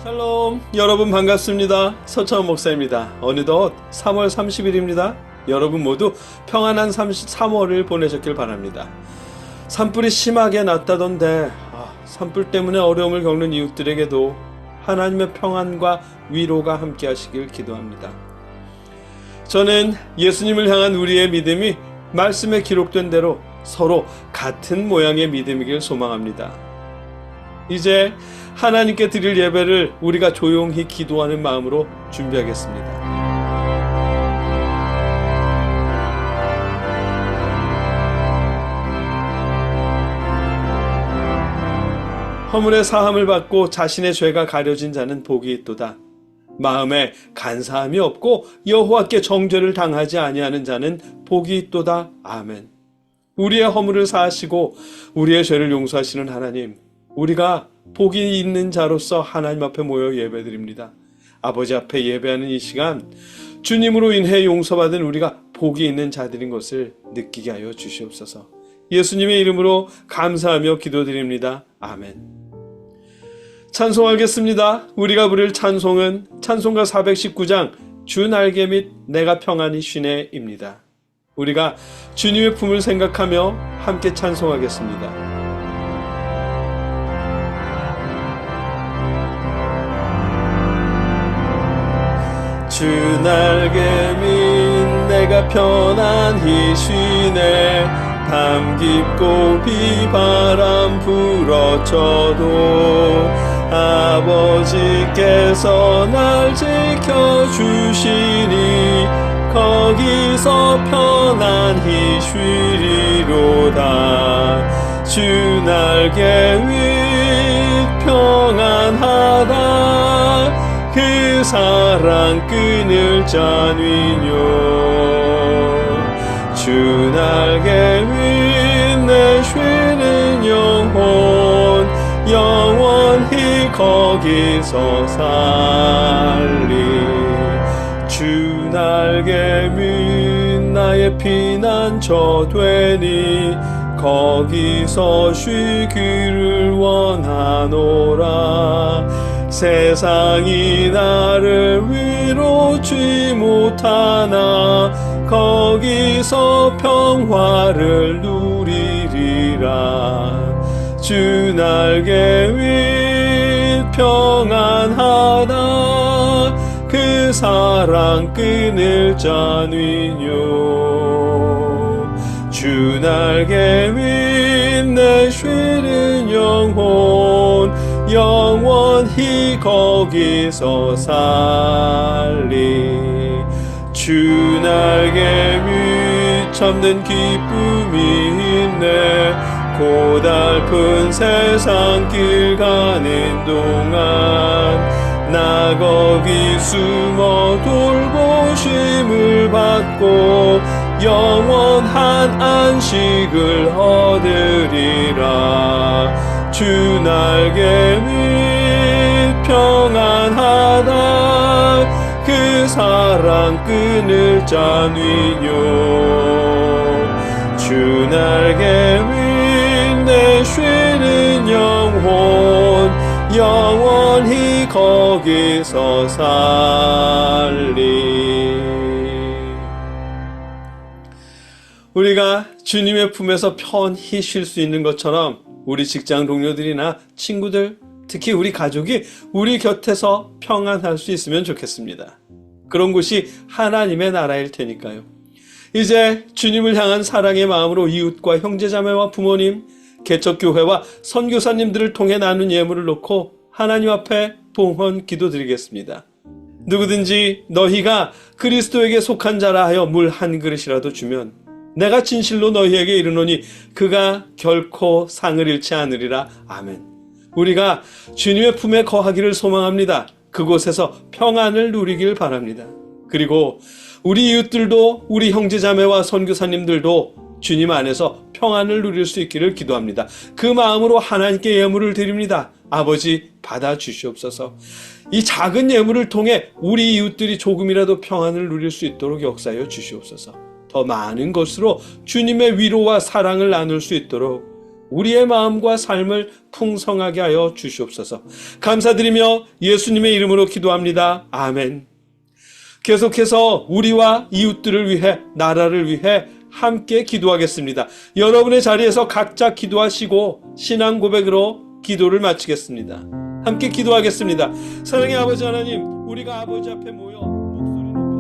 샬롬, 여러분 반갑습니다. 서천원 목사입니다. 어느덧 3월 30일입니다. 여러분 모두 평안한 3월을 보내셨길 바랍니다. 산불이 심하게 났다던데 산불 때문에 어려움을 겪는 이웃들에게도 하나님의 평안과 위로가 함께 하시길 기도합니다. 저는 예수님을 향한 우리의 믿음이 말씀에 기록된 대로 서로 같은 모양의 믿음이길 소망합니다. 이제 하나님께 드릴 예배를 우리가 조용히 기도하는 마음으로 준비하겠습니다. 허물의 사함을 받고 자신의 죄가 가려진 자는 복이 있도다. 마음에 간사함이 없고 여호와께 정죄를 당하지 아니하는 자는 복이 있도다. 아멘. 우리의 허물을 사하시고 우리의 죄를 용서하시는 하나님, 우리가 복이 있는 자로서 하나님 앞에 모여 예배드립니다. 아버지 앞에 예배하는 이 시간, 주님으로 인해 용서받은 우리가 복이 있는 자들인 것을 느끼게 하여 주시옵소서. 예수님의 이름으로 감사하며 기도드립니다. 아멘. 찬송하겠습니다. 우리가 부를 찬송은 찬송가 419장 주 날개 및 내가 평안히 쉬네입니다. 우리가 주님의 품을 생각하며 함께 찬송하겠습니다. 주 날개 및 내가 편안히 쉬네. 밤 깊고 비바람 불어쳐도 아버지께서 날 지켜주시니 거기서 편안히 쉬리로다. 주 날개 윗 평안하다. 그 사랑 끈을 짜뉘뇨. 주 날개 윗 내 쉬는 영혼 영원히 거기서 살리. 주 날개 윗 나의 피난처 되니 거기서 쉬기를 원하노라. 세상이 나를 위로치 못하나 거기서 평화를 누리리라. 주 날개 윗 평안하다. 그 사랑 끈을 짜뉘뇨. 주 날개 윗 내 쉬는 영혼 영원히 거기서 살리. 주 날개 윗 참된 기쁨이 있네. 고달픈 세상 길 가는 동안 나 거기 숨어 돌보심을 받고 영원한 안식을 얻으리라. 주 날개 윗 평안하다. 그 사랑 끈을 짜뉘뇨. 주 날개 윗 내 쉬는 영혼 영원히 거기서 살리. 우리가 주님의 품에서 편히 쉴 수 있는 것처럼 우리 직장 동료들이나 친구들, 특히 우리 가족이 우리 곁에서 평안할 수 있으면 좋겠습니다. 그런 곳이 하나님의 나라일 테니까요. 이제 주님을 향한 사랑의 마음으로 이웃과 형제자매와 부모님, 개척교회와 선교사님들을 통해 나눈 예물을 놓고 하나님 앞에 봉헌 기도드리겠습니다. 누구든지 너희가 그리스도에게 속한 자라 하여 물 한 그릇이라도 주면 내가 진실로 너희에게 이르노니 그가 결코 상을 잃지 않으리라. 아멘. 우리가 주님의 품에 거하기를 소망합니다. 그곳에서 평안을 누리길 바랍니다. 그리고 우리 이웃들도 우리 형제자매와 선교사님들도 주님 안에서 평안을 누릴 수 있기를 기도합니다. 그 마음으로 하나님께 예물을 드립니다. 아버지 받아 주시옵소서. 이 작은 예물을 통해 우리 이웃들이 조금이라도 평안을 누릴 수 있도록 역사하여 주시옵소서. 더 많은 것으로 주님의 위로와 사랑을 나눌 수 있도록 우리의 마음과 삶을 풍성하게 하여 주시옵소서. 감사드리며 예수님의 이름으로 기도합니다. 아멘. 계속해서 우리와 이웃들을 위해, 나라를 위해 함께 기도하겠습니다. 여러분의 자리에서 각자 기도하시고 신앙 고백으로 기도를 마치겠습니다. 함께 기도하겠습니다. 사랑의 아버지 하나님, 우리가 아버지 앞에 모여 목소리 높여서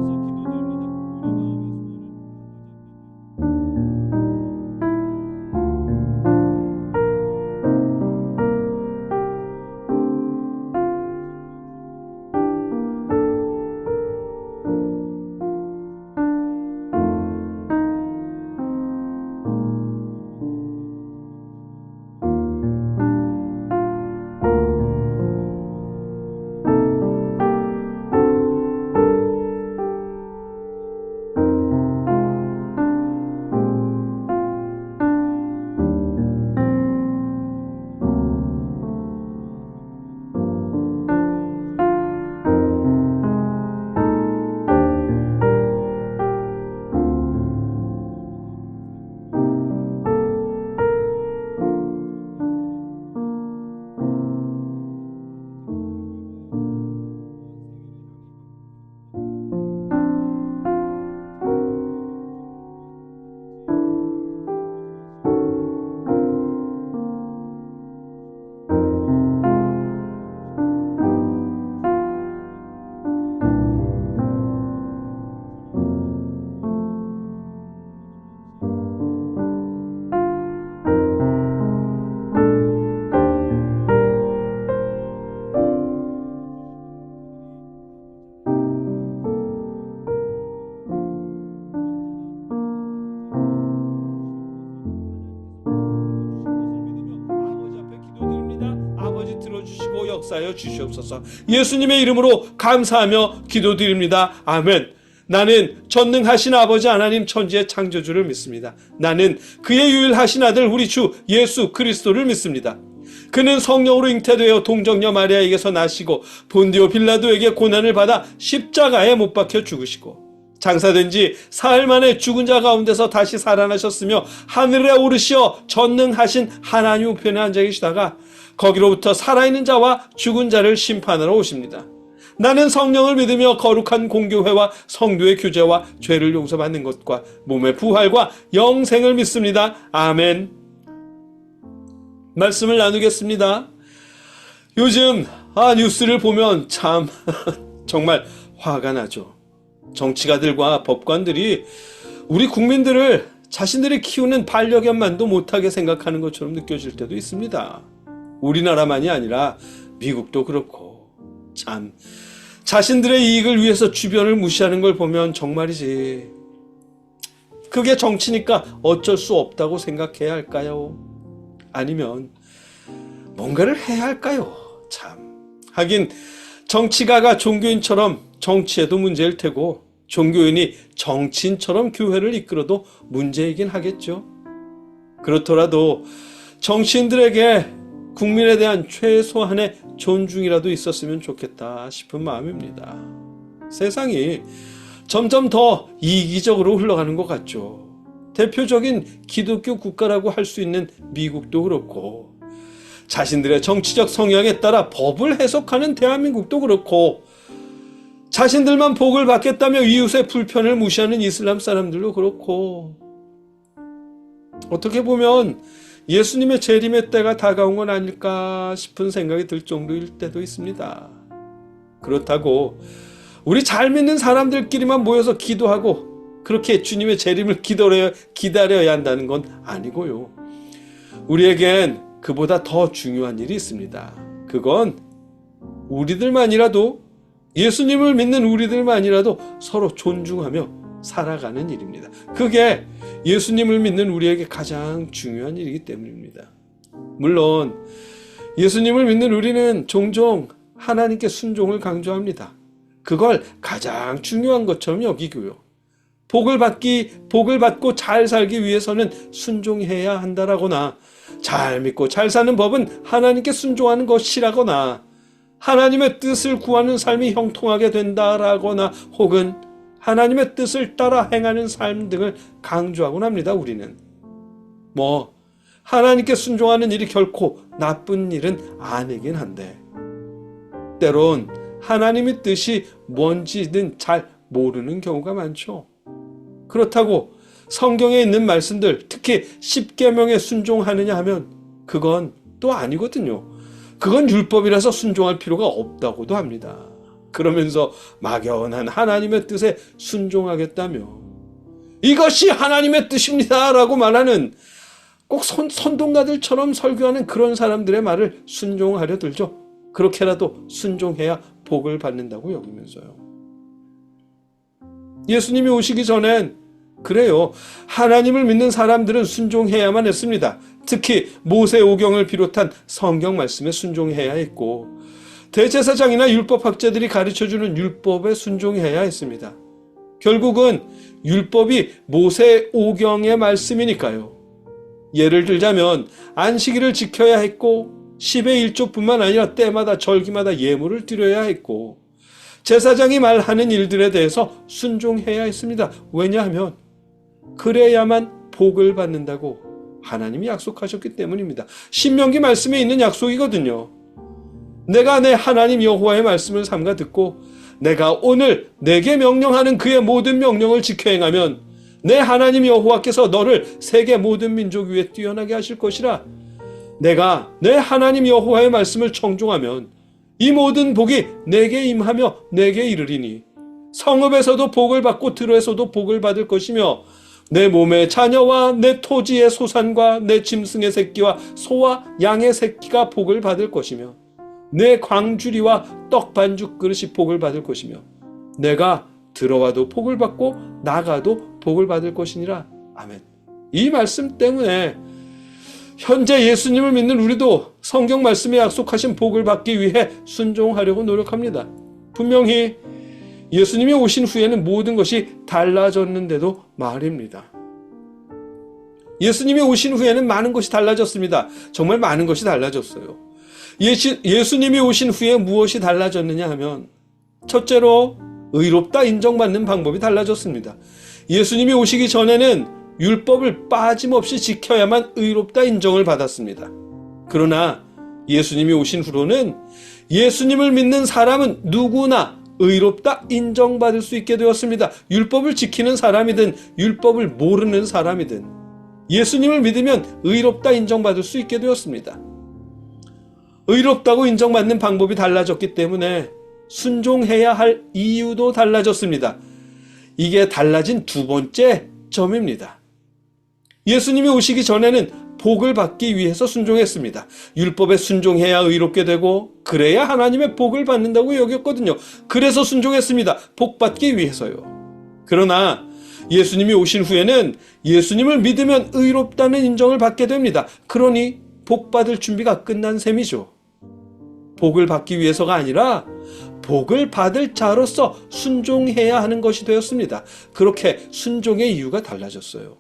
들어주시고 역사하여 주시옵소서. 예수님의 이름으로 감사하며 기도드립니다. 아멘. 나는 전능하신 아버지 하나님 천지의 창조주를 믿습니다. 나는 그의 유일하신 아들 우리 주 예수 그리스도를 믿습니다. 그는 성령으로 잉태되어 동정녀 마리아에게서 나시고 본디오 빌라도에게 고난을 받아 십자가에 못 박혀 죽으시고 장사된 지 사흘 만에 죽은 자 가운데서 다시 살아나셨으며 하늘에 오르시어 전능하신 하나님 우편에 앉아 계시다가 거기로부터 살아있는 자와 죽은 자를 심판하러 오십니다. 나는 성령을 믿으며 거룩한 공교회와 성도의 교제와 죄를 용서받는 것과 몸의 부활과 영생을 믿습니다. 아멘. 말씀을 나누겠습니다. 요즘 뉴스를 보면 참 정말 화가 나죠. 정치가들과 법관들이 우리 국민들을 자신들이 키우는 반려견만도 못하게 생각하는 것처럼 느껴질 때도 있습니다. 우리나라만이 아니라 미국도 그렇고 참 자신들의 이익을 위해서 주변을 무시하는 걸 보면 정말이지 그게 정치니까 어쩔 수 없다고 생각해야 할까요? 아니면 뭔가를 해야 할까요? 참 하긴 정치가가 종교인처럼 정치에도 문제일 테고 종교인이 정치인처럼 교회를 이끌어도 문제이긴 하겠죠. 그렇더라도 정치인들에게 국민에 대한 최소한의 존중이라도 있었으면 좋겠다 싶은 마음입니다. 세상이 점점 더 이기적으로 흘러가는 것 같죠. 대표적인 기독교 국가라고 할 수 있는 미국도 그렇고 자신들의 정치적 성향에 따라 법을 해석하는 대한민국도 그렇고 자신들만 복을 받겠다며 이웃의 불편을 무시하는 이슬람 사람들도 그렇고 어떻게 보면 예수님의 재림의 때가 다가온 건 아닐까 싶은 생각이 들 정도일 때도 있습니다. 그렇다고 우리 잘 믿는 사람들끼리만 모여서 기도하고 그렇게 주님의 재림을 기다려야 한다는 건 아니고요. 우리에겐 그보다 더 중요한 일이 있습니다. 그건 우리들만이라도 예수님을 믿는 우리들만이라도 서로 존중하며 살아가는 일입니다. 그게 예수님을 믿는 우리에게 가장 중요한 일이기 때문입니다. 물론 예수님을 믿는 우리는 종종 하나님께 순종을 강조합니다. 그걸 가장 중요한 것처럼 여기고요. 복을 받고 잘 살기 위해서는 순종해야 한다라거나 잘 믿고 잘 사는 법은 하나님께 순종하는 것이라거나 하나님의 뜻을 구하는 삶이 형통하게 된다라거나 혹은 하나님의 뜻을 따라 행하는 삶 등을 강조하곤 합니다. 우리는 하나님께 순종하는 일이 결코 나쁜 일은 아니긴 한데 때론 하나님의 뜻이 뭔지는 잘 모르는 경우가 많죠. 그렇다고 성경에 있는 말씀들, 특히 십계명에 순종하느냐 하면 그건 또 아니거든요. 그건 율법이라서 순종할 필요가 없다고도 합니다. 그러면서 막연한 하나님의 뜻에 순종하겠다며 이것이 하나님의 뜻입니다 라고 말하는 꼭 선동가들처럼 설교하는 그런 사람들의 말을 순종하려 들죠. 그렇게라도 순종해야 복을 받는다고 여기면서요. 예수님이 오시기 전엔 그래요. 하나님을 믿는 사람들은 순종해야만 했습니다. 특히 모세오경을 비롯한 성경 말씀에 순종해야 했고 대제사장이나 율법학자들이 가르쳐주는 율법에 순종해야 했습니다. 결국은 율법이 모세오경의 말씀이니까요. 예를 들자면 안식일을 지켜야 했고 10의 1조뿐만 아니라 때마다 절기마다 예물을 드려야 했고 제사장이 말하는 일들에 대해서 순종해야 했습니다. 왜냐하면 그래야만 복을 받는다고 하나님이 약속하셨기 때문입니다. 신명기 말씀에 있는 약속이거든요. 내가 내 하나님 여호와의 말씀을 삼가 듣고 내가 오늘 내게 명령하는 그의 모든 명령을 지켜 행하면 내 하나님 여호와께서 너를 세계 모든 민족 위에 뛰어나게 하실 것이라. 내가 내 하나님 여호와의 말씀을 청종하면 이 모든 복이 내게 임하며 내게 이르리니 성읍에서도 복을 받고 들에서도 복을 받을 것이며 내 몸의 자녀와 내 토지의 소산과 내 짐승의 새끼와 소와 양의 새끼가 복을 받을 것이며 내 광주리와 떡 반죽 그릇이 복을 받을 것이며 내가 들어와도 복을 받고 나가도 복을 받을 것이니라. 아멘. 이 말씀 때문에 현재 예수님을 믿는 우리도 성경 말씀에 약속하신 복을 받기 위해 순종하려고 노력합니다. 분명히 예수님이 오신 후에는 모든 것이 달라졌는데도 말입니다. 예수님이 오신 후에는 많은 것이 달라졌습니다. 정말 많은 것이 달라졌어요. 예수님이 오신 후에 무엇이 달라졌느냐 하면 첫째로 의롭다 인정받는 방법이 달라졌습니다. 예수님이 오시기 전에는 율법을 빠짐없이 지켜야만 의롭다 인정을 받았습니다. 그러나 예수님이 오신 후로는 예수님을 믿는 사람은 누구나 의롭다 인정받을 수 있게 되었습니다. 율법을 지키는 사람이든 율법을 모르는 사람이든 예수님을 믿으면 의롭다 인정받을 수 있게 되었습니다. 의롭다고 인정받는 방법이 달라졌기 때문에 순종해야 할 이유도 달라졌습니다. 이게 달라진 두 번째 점입니다. 예수님이 오시기 전에는 복을 받기 위해서 순종했습니다. 율법에 순종해야 의롭게 되고 그래야 하나님의 복을 받는다고 여겼거든요. 그래서 순종했습니다. 복 받기 위해서요. 그러나 예수님이 오신 후에는 예수님을 믿으면 의롭다는 인정을 받게 됩니다. 그러니 복 받을 준비가 끝난 셈이죠. 복을 받기 위해서가 아니라 복을 받을 자로서 순종해야 하는 것이 되었습니다. 그렇게 순종의 이유가 달라졌어요.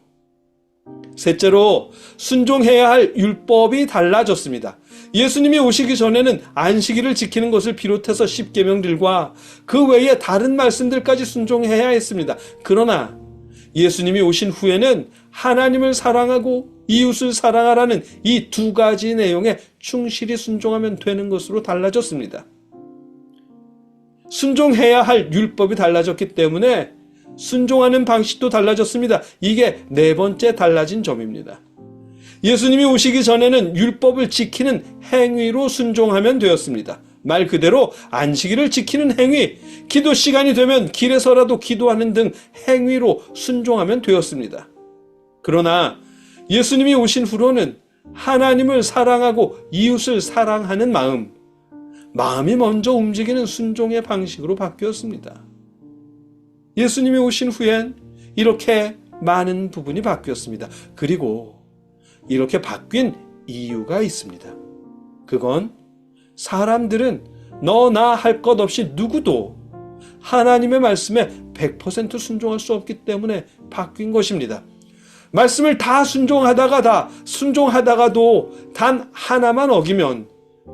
셋째로 순종해야 할 율법이 달라졌습니다. 예수님이 오시기 전에는 안식일을 지키는 것을 비롯해서 십계명들과 그 외에 다른 말씀들까지 순종해야 했습니다. 그러나 예수님이 오신 후에는 하나님을 사랑하고 이웃을 사랑하라는 이 두 가지 내용에 충실히 순종하면 되는 것으로 달라졌습니다. 순종해야 할 율법이 달라졌기 때문에 순종하는 방식도 달라졌습니다. 이게 네 번째 달라진 점입니다. 예수님이 오시기 전에는 율법을 지키는 행위로 순종하면 되었습니다. 말 그대로 안식일을 지키는 행위, 기도 시간이 되면 길에서라도 기도하는 등 행위로 순종하면 되었습니다. 그러나 예수님이 오신 후로는 하나님을 사랑하고 이웃을 사랑하는 마음이 먼저 움직이는 순종의 방식으로 바뀌었습니다. 예수님이 오신 후엔 이렇게 많은 부분이 바뀌었습니다. 그리고 이렇게 바뀐 이유가 있습니다. 그건 사람들은 너나 할 것 없이 누구도 하나님의 말씀에 100% 순종할 수 없기 때문에 바뀐 것입니다. 말씀을 다 순종하다가도 단 하나만 어기면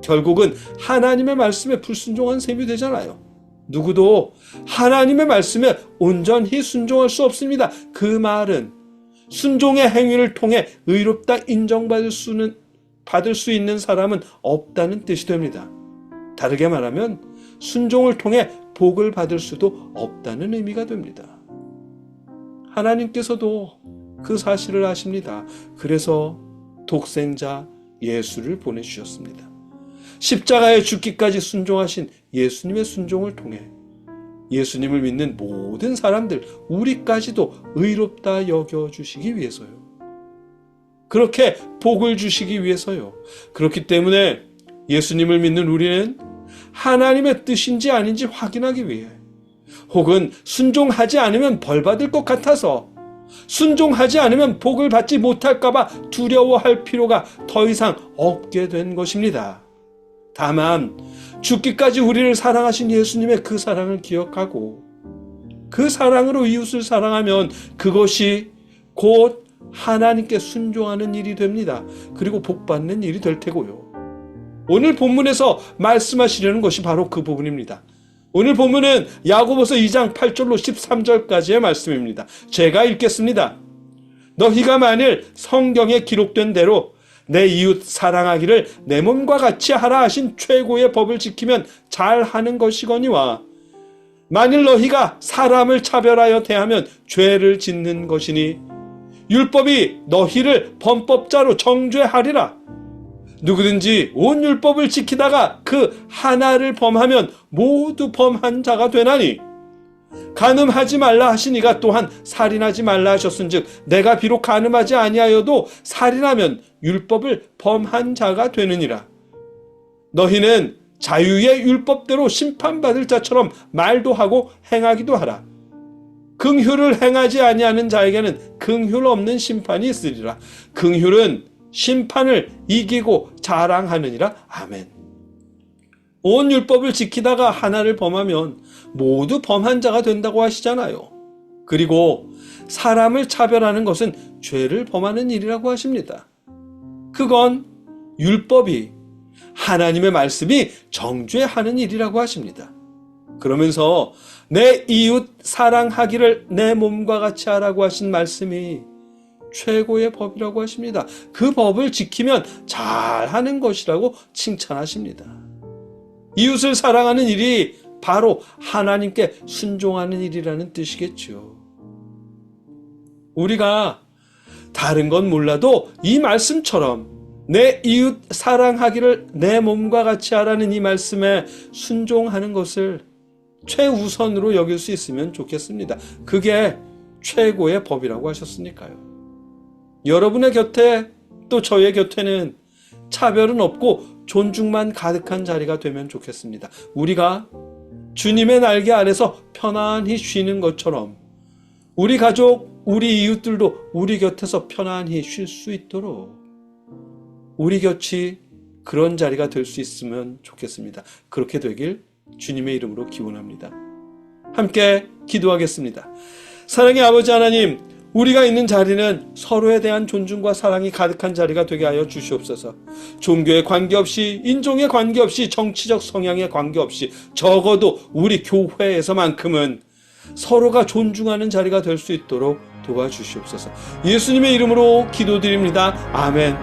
결국은 하나님의 말씀에 불순종한 셈이 되잖아요. 누구도 하나님의 말씀에 온전히 순종할 수 없습니다. 그 말은 순종의 행위를 통해 의롭다 인정받을 받을 수 있는 사람은 없다는 뜻이 됩니다. 다르게 말하면 순종을 통해 복을 받을 수도 없다는 의미가 됩니다. 하나님께서도 그 사실을 아십니다. 그래서 독생자 예수를 보내주셨습니다. 십자가에 죽기까지 순종하신 예수님의 순종을 통해 예수님을 믿는 모든 사람들, 우리까지도 의롭다 여겨주시기 위해서요. 그렇게 복을 주시기 위해서요. 그렇기 때문에 예수님을 믿는 우리는 하나님의 뜻인지 아닌지 확인하기 위해, 혹은 순종하지 않으면 벌 받을 것 같아서, 순종하지 않으면 복을 받지 못할까봐 두려워할 필요가 더 이상 없게 된 것입니다. 다만 죽기까지 우리를 사랑하신 예수님의 그 사랑을 기억하고 그 사랑으로 이웃을 사랑하면 그것이 곧 하나님께 순종하는 일이 됩니다. 그리고 복받는 일이 될 테고요. 오늘 본문에서 말씀하시려는 것이 바로 그 부분입니다. 오늘 본문은 야고보서 2장 8절로 13절까지의 말씀입니다. 제가 읽겠습니다. 너희가 만일 성경에 기록된 대로 내 이웃 사랑하기를 내 몸과 같이 하라 하신 최고의 법을 지키면 잘하는 것이거니와, 만일 너희가 사람을 차별하여 대하면 죄를 짓는 것이니 율법이 너희를 범법자로 정죄하리라. 누구든지 온 율법을 지키다가 그 하나를 범하면 모두 범한 자가 되나니, 간음하지 말라 하시니가 또한 살인하지 말라 하셨은즉 내가 비록 간음하지 아니하여도 살인하면 율법을 범한 자가 되느니라. 너희는 자유의 율법대로 심판받을 자처럼 말도 하고 행하기도 하라. 긍휼을 행하지 아니하는 자에게는 긍휼 없는 심판이 있으리라. 긍휼은 심판을 이기고 자랑하느니라. 아멘. 온 율법을 지키다가 하나를 범하면 모두 범한 자가 된다고 하시잖아요. 그리고 사람을 차별하는 것은 죄를 범하는 일이라고 하십니다. 그건 율법이, 하나님의 말씀이 정죄하는 일이라고 하십니다. 그러면서 내 이웃 사랑하기를 내 몸과 같이 하라고 하신 말씀이 최고의 법이라고 하십니다. 그 법을 지키면 잘하는 것이라고 칭찬하십니다. 이웃을 사랑하는 일이 바로 하나님께 순종하는 일이라는 뜻이겠죠. 우리가 다른 건 몰라도 이 말씀처럼 내 이웃 사랑하기를 내 몸과 같이 하라는 이 말씀에 순종하는 것을 최우선으로 여길 수 있으면 좋겠습니다. 그게 최고의 법이라고 하셨으니까요. 여러분의 곁에, 또 저의 곁에는 차별은 없고 존중만 가득한 자리가 되면 좋겠습니다. 우리가 주님의 날개 아래서 편안히 쉬는 것처럼 우리 가족, 우리 이웃들도 우리 곁에서 편안히 쉴 수 있도록 우리 곁이 그런 자리가 될 수 있으면 좋겠습니다. 그렇게 되길 주님의 이름으로 기원합니다. 함께 기도하겠습니다. 사랑의 아버지 하나님, 우리가 있는 자리는 서로에 대한 존중과 사랑이 가득한 자리가 되게 하여 주시옵소서. 종교에 관계없이, 인종에 관계없이, 정치적 성향에 관계없이, 적어도 우리 교회에서만큼은 서로가 존중하는 자리가 될 수 있도록 도와주시옵소서. 예수님의 이름으로 기도드립니다. 아멘.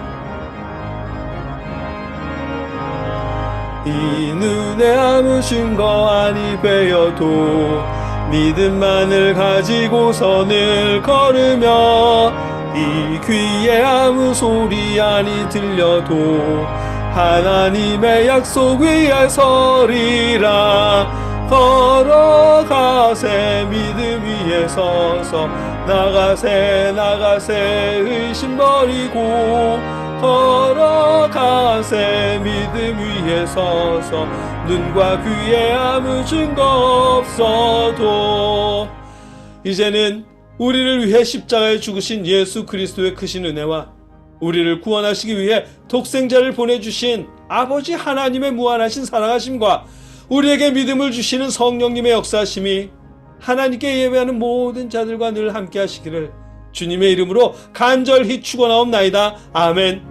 이 눈에 아무 증거 아니 되어도 믿음만을 가지고서 늘 걸으며, 이 귀에 아무 소리 아니 들려도 하나님의 약속 위에 서리라. 걸어가세 믿음 위에 서서, 나가세 의심 버리고, 걸어가세 믿음 위에 서서, 눈과 귀에 아무 증거 없어도. 이제는 우리를 위해 십자가에 죽으신 예수 그리스도의 크신 은혜와 우리를 구원하시기 위해 독생자를 보내주신 아버지 하나님의 무한하신 사랑하심과 우리에게 믿음을 주시는 성령님의 역사하심이 하나님께 예배하는 모든 자들과 늘 함께 하시기를 주님의 이름으로 간절히 축원하옵나이다. 아멘.